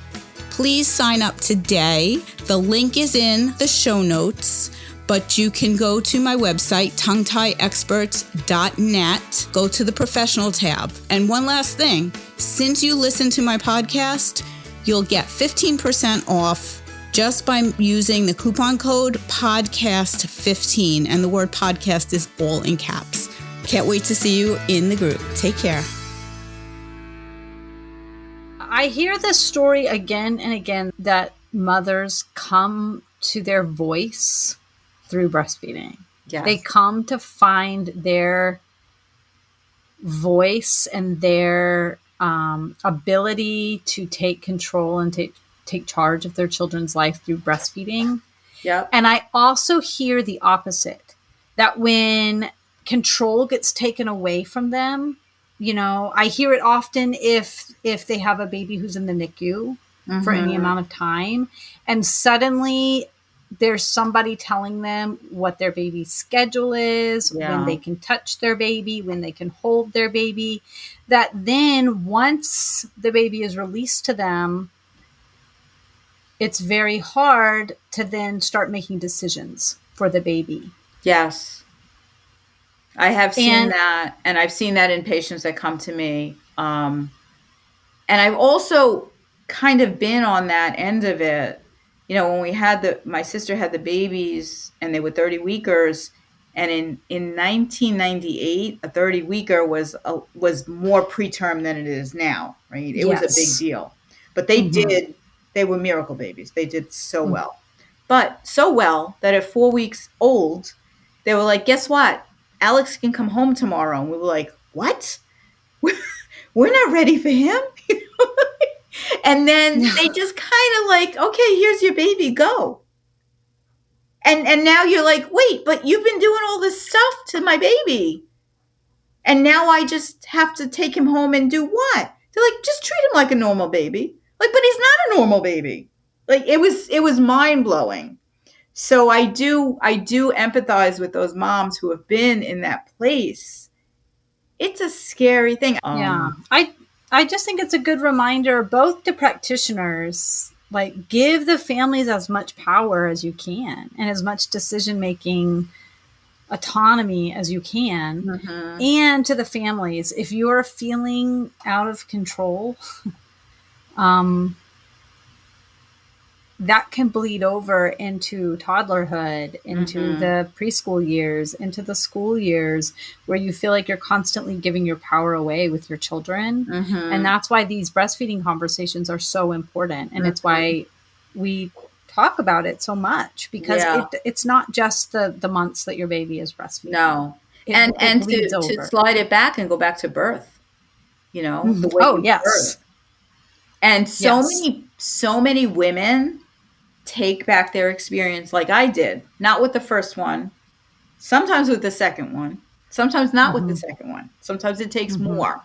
Please sign up today. The link is in the show notes, but you can go to my website, tonguetieexperts.net, go to the professional tab. And one last thing, since you listen to my podcast, you'll get 15% off just by using the coupon code podcast15, and the word podcast is all in caps. Can't wait to see you in the group. Take care. I hear this story again and again that mothers come to their voice through breastfeeding. Yes. They come to find their voice and their ability to take control and take charge of their children's life through breastfeeding. Yep. And I also hear the opposite, that when control gets taken away from them, I hear it often if they have a baby who's in the NICU for any amount of time, and suddenly there's somebody telling them what their baby's schedule is, when they can touch their baby, when they can hold their baby, that then once the baby is released to them, it's very hard to then start making decisions for the baby. Yes. I have seen that, and I've seen that in patients that come to me. And I've also kind of been on that end of it. When my sister had the babies and they were 30-weekers, and in 1998, a 30-weeker was more preterm than it is now, right? It was a big deal. But they were miracle babies. They did so well. But so well that at 4 weeks old, they were like, guess what? Alex can come home tomorrow. And we were like, what? We're not ready for him? And then they just kind of like, okay, here's your baby, go. And now you're like, wait, but you've been doing all this stuff to my baby. And now I just have to take him home and do what? They're like, just treat him like a normal baby. Like, but he's not a normal baby. Like, it was mind blowing. So I do empathize with those moms who have been in that place. It's a scary thing. I just think it's a good reminder, both to practitioners, like, give the families as much power as you can and as much decision-making autonomy as you can. And to the families, if you're feeling out of control, that can bleed over into toddlerhood, into the preschool years, into the school years, where you feel like you're constantly giving your power away with your children. And that's why these breastfeeding conversations are so important. And it's why we talk about it so much, because it's not just the months that your baby is breastfeeding. No. And to slide it back and go back to birth, the way birth. And so many women take back their experience like I did, not with the first one, sometimes with the second one, sometimes not with the second one. Sometimes it takes more,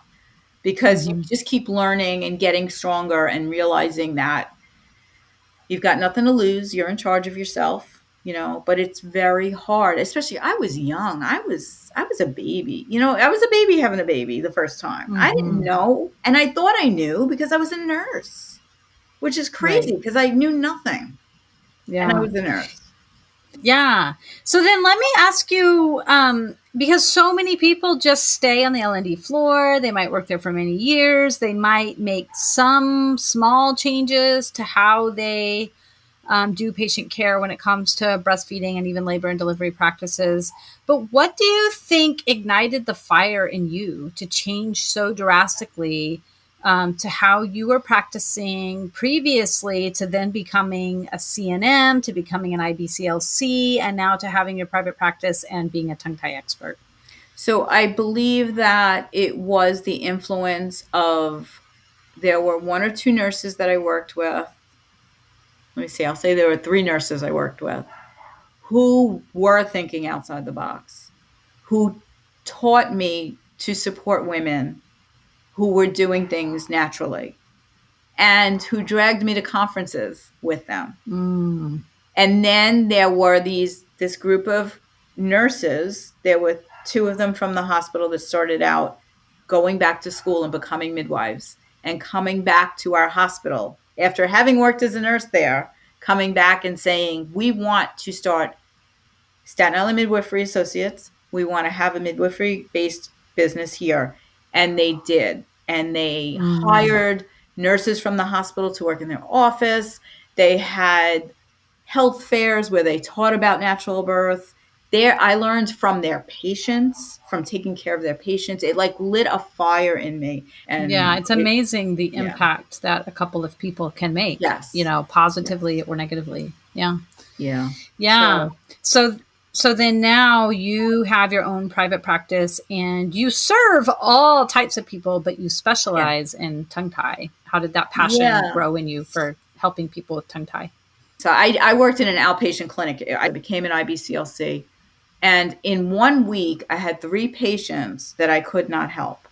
because you just keep learning and getting stronger and realizing that you've got nothing to lose. You're in charge of yourself, but it's very hard. Especially, I was young. I was a baby, I was a baby having a baby the first time. I didn't know. And I thought I knew because I was a nurse, which is crazy because I knew nothing. Yeah. And I was a nurse. Yeah. So then let me ask you, because so many people just stay on the L&D floor. They might work there for many years. They might make some small changes to how they do patient care when it comes to breastfeeding and even labor and delivery practices. But what do you think ignited the fire in you to change so drastically to how you were practicing previously, to then becoming a CNM, to becoming an IBCLC, and now to having your private practice and being a tongue tie expert? So I believe that it was the influence of, there were one or two nurses that I worked with let me see, I'll say there were 3 nurses I worked with who were thinking outside the box, who taught me to support women who were doing things naturally, and who dragged me to conferences with them. And then there were this group of nurses. There were 2 of them from the hospital that started out going back to school and becoming midwives and coming back to our hospital after having worked as a nurse there, coming back and saying, we want to start Staten Island Midwifery Associates. We want to have a midwifery-based business here. And they did. And they hired nurses from the hospital to work in their office. They had health fairs where they taught about natural birth. There, I learned from their patients, from taking care of their patients. It like lit a fire in me. And yeah, it's amazing the impact that a couple of people can make. Yes. You know, positively or negatively. Yeah. Yeah. Yeah. So then now you have your own private practice and you serve all types of people, but you specialize in tongue tie. How did that passion grow in you for helping people with tongue tie? So I worked in an outpatient clinic. I became an IBCLC. And in 1 week, I had 3 patients that I could not help.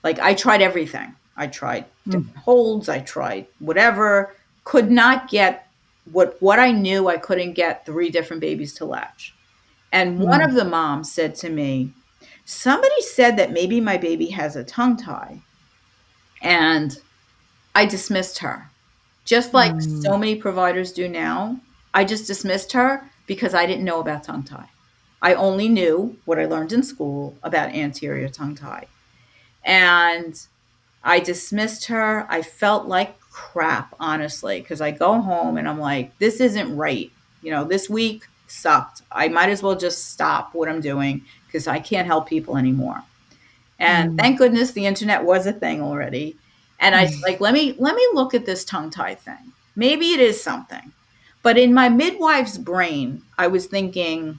Like, I tried everything. I tried different holds. I tried whatever. Could not get what I knew. I couldn't get 3 different babies to latch. And one of the moms said to me, somebody said that maybe my baby has a tongue tie. And I dismissed her. Just like so many providers do now, I just dismissed her because I didn't know about tongue tie. I only knew what I learned in school about anterior tongue tie. And I dismissed her. I felt like crap, honestly, because I go home and I'm like, this isn't right. You know, this week sucked. I might as well just stop what I'm doing because I can't help people anymore. And thank goodness the internet was a thing already. And I was like, let me look at this tongue tie thing. Maybe it is something. But in my midwife's brain, I was thinking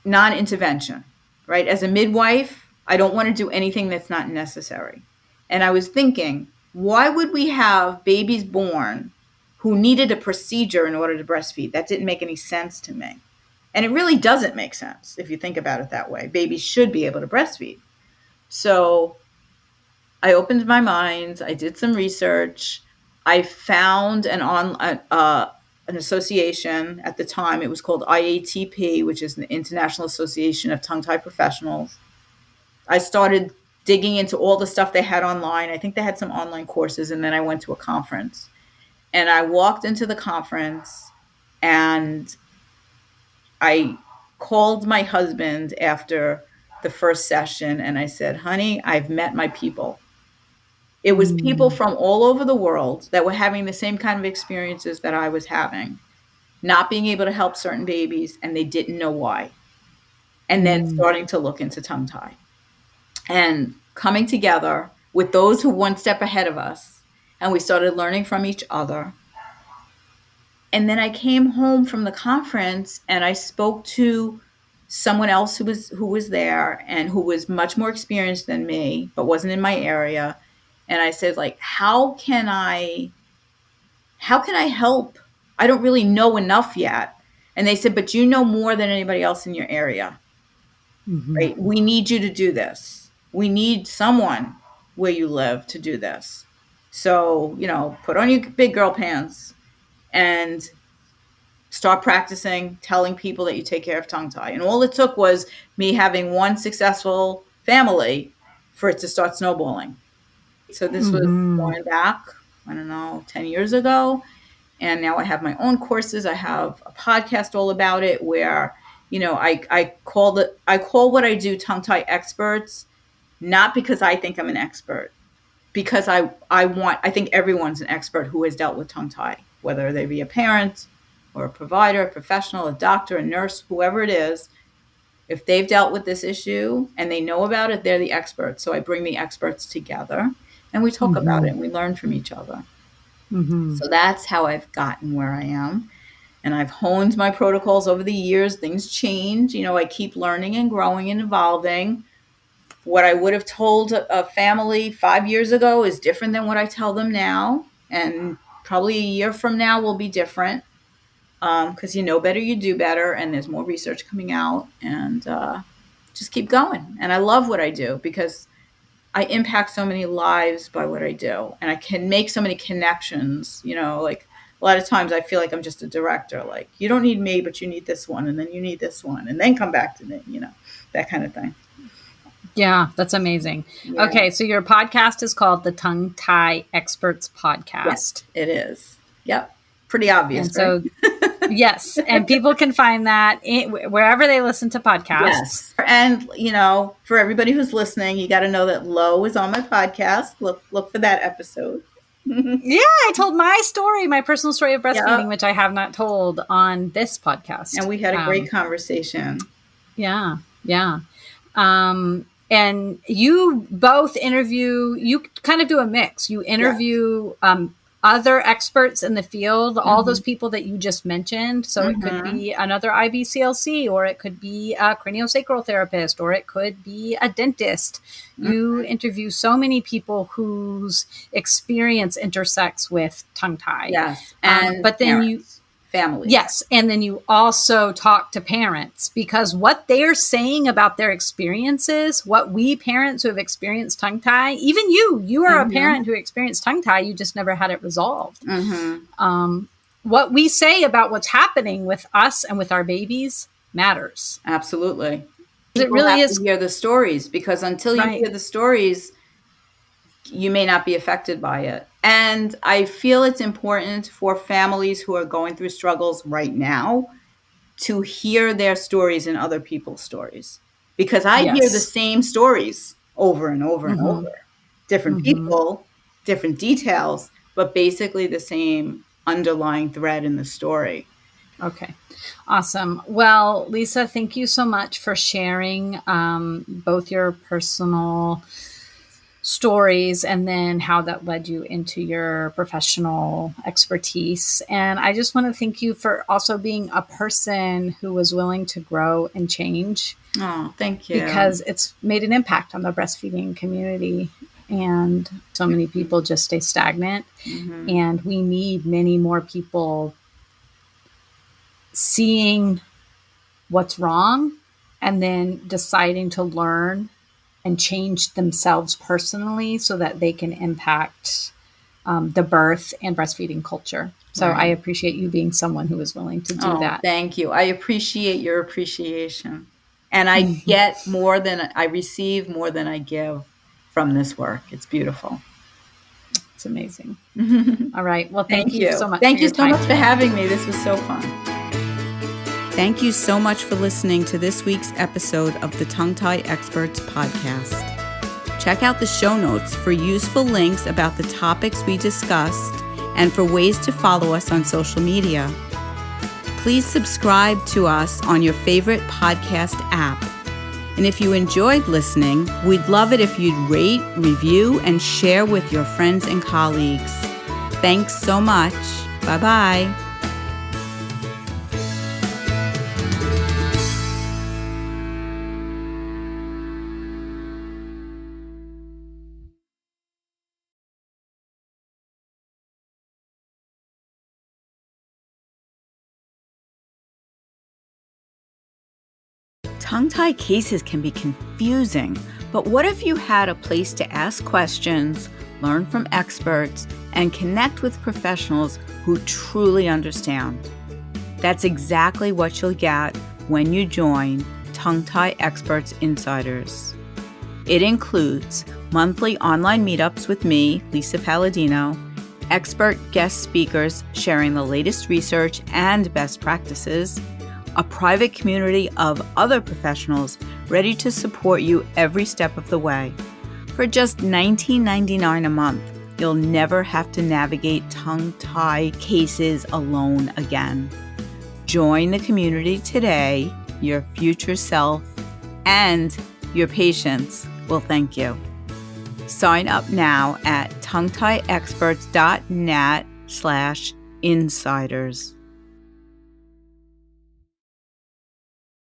non-intervention, right? As a midwife, I don't want to do anything that's not necessary. And I was thinking, why would we have babies born who needed a procedure in order to breastfeed? That didn't make any sense to me. And it really doesn't make sense if you think about it that way. Babies should be able to breastfeed. So I opened my mind. I did some research. I found an association at the time. It was called IATP, which is the International Association of Tongue Tie Professionals. I started digging into all the stuff they had online. I think they had some online courses, and then I went to a conference. And I walked into the conference, and I called my husband after the first session, and I said, honey, I've met my people. It was people from all over the world that were having the same kind of experiences that I was having, not being able to help certain babies, and they didn't know why. And then starting to look into tongue tie and coming together with those who one step ahead of us. And we started learning from each other. And then I came home from the conference and I spoke to someone else who was there and who was much more experienced than me, but wasn't in my area. And I said, like, how can I help? I don't really know enough yet. And they said, but you know more than anybody else in your area, right? We need you to do this. We need someone where you live to do this. So, you know, put on your big girl pants and start practicing telling people that you take care of tongue tie. And all it took was me having one successful family for it to start snowballing. So this was going back, I don't know, 10 years ago. And now I have my own courses. I have a podcast all about it where, you know, I call what I do tongue tie experts, not because I think I'm an expert, because I think everyone's an expert who has dealt with tongue tie, whether they be a parent or a provider, a professional, a doctor, a nurse, whoever it is. If they've dealt with this issue and they know about it, they're the experts. So I bring the experts together and we talk about it and we learn from each other. So that's how I've gotten where I am. And I've honed my protocols over the years. Things change. You know, I keep learning and growing and evolving. What I would have told a family 5 years ago is different than what I tell them now. And Probably a year from now will be different, because you know better, you do better, and there's more research coming out, and just keep going. And I love what I do because I impact so many lives by what I do, and I can make so many connections. Like a lot of times I feel like I'm just a director. Like, you don't need me, but you need this one, and then you need this one, and then come back to me. That kind of thing. Yeah, that's amazing. Yeah. Okay, so your podcast is called the Tongue Tie Experts Podcast. Yes, it is. Yep. Pretty obvious. And so, yes, and people can find that wherever they listen to podcasts. Yes. And, for everybody who's listening, you got to know that Lo is on my podcast. Look for that episode. Yeah, I told my personal story of breastfeeding, which I have not told on this podcast. And we had a great conversation. Yeah. And you both you kind of do a mix. You interview other experts in the field, all those people that you just mentioned. So it could be another IBCLC, or it could be a craniosacral therapist, or it could be a dentist. You interview so many people whose experience intersects with tongue tie. Yes. And but then family. Yes. And then you also talk to parents, because what they're saying about their experiences, what we parents who have experienced tongue tie, even you are a parent who experienced tongue tie, you just never had it resolved. What we say about what's happening with us and with our babies matters. Absolutely. It really is. To hear the stories, because until you hear the stories, you may not be affected by it. And I feel it's important for families who are going through struggles right now to hear their stories and other people's stories, because I hear the same stories over and over and over. Different people, different details, but basically the same underlying thread in the story. Okay. Awesome. Well, Lisa, thank you so much for sharing both your personal stories and then how that led you into your professional expertise. And I just want to thank you for also being a person who was willing to grow and change. Oh, thank you. Because it's made an impact on the breastfeeding community, and so many people just stay stagnant. And we need many more people seeing what's wrong and then deciding to learn and change themselves personally so that they can impact the birth and breastfeeding culture. So I appreciate you being someone who is willing to do that. Thank you. I appreciate your appreciation. And I get more than I receive, more than I give from this work. It's beautiful. It's amazing. All right. Well, thank you so much. Thank you so much for having me. This was so fun. Thank you so much for listening to this week's episode of the Tongue Tie Experts podcast. Check out the show notes for useful links about the topics we discussed and for ways to follow us on social media. Please subscribe to us on your favorite podcast app. And if you enjoyed listening, we'd love it if you'd rate, review, and share with your friends and colleagues. Thanks so much. Bye-bye. Tongue-tie cases can be confusing, but what if you had a place to ask questions, learn from experts, and connect with professionals who truly understand? That's exactly what you'll get when you join Tongue-tie Experts Insiders. It includes monthly online meetups with me, Lisa Paladino, expert guest speakers sharing the latest research and best practices, a private community of other professionals ready to support you every step of the way. For just $19.99 a month, you'll never have to navigate tongue-tie cases alone again. Join the community today. Your future self and your patients will thank you. Sign up now at tonguetieexperts.net/insiders.